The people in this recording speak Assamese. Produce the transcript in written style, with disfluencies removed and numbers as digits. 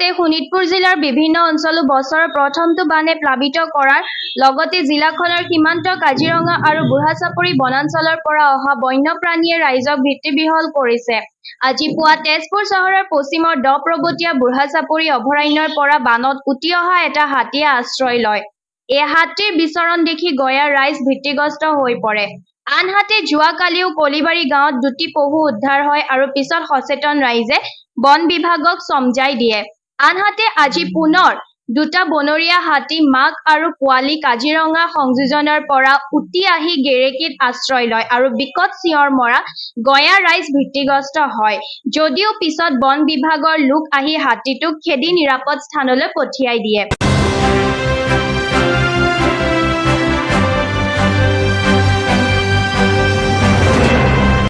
লগতে শোণিতপুৰ জিলাৰ বিভিন্ন অঞ্চলো বছৰৰ প্ৰথমটো বানে প্লাবিত কৰাৰ লগতে জিলাখনৰ সীমান্ত কাজিৰঙা আৰু বুঢ়াচাপৰি বনাঞ্চলৰ পৰা অহা বন্যপ্ৰাণীয়ে ৰাইজক ভীতিবিহল কৰিছে। আজি পুৱা তেজপুৰ চহৰৰ পশ্চিমৰ দপৰবতীয়া বুঢ়াচাপৰি অভয়াৰণ্যৰ পৰা বানত উটি অহা এটা হাতীয়ে আশ্ৰয় লয়। এই হাতীৰ বিচৰণ দেখি গঞাৰ ৰাইজ ভীতিগ্ৰস্ত হৈ পৰে। আনহাতে যোৱাকালিও কলিবাৰী গাঁৱত দুটি পহু উদ্ধাৰ হয় আৰু পিছত সচেতন ৰাইজে বন বিভাগক সমজাই দিয়ে। আনহাতে আজি পুনৰ দুটা বনৰীয়া হাতী মাক আৰু পোৱালি কাজিৰঙা সংযোজনৰ পৰা উটি আহি গেৰেকীত আশ্ৰয় লয় আৰু বিকট চিঞৰ মৰা গঞাৰ ৰাইজ ভীতিগ্ৰস্ত হয়। যদিও পিছত বন বিভাগৰ লোক আহি হাতীটোক খেদি নিৰাপদ স্থানলৈ পঠিয়াই দিয়ে।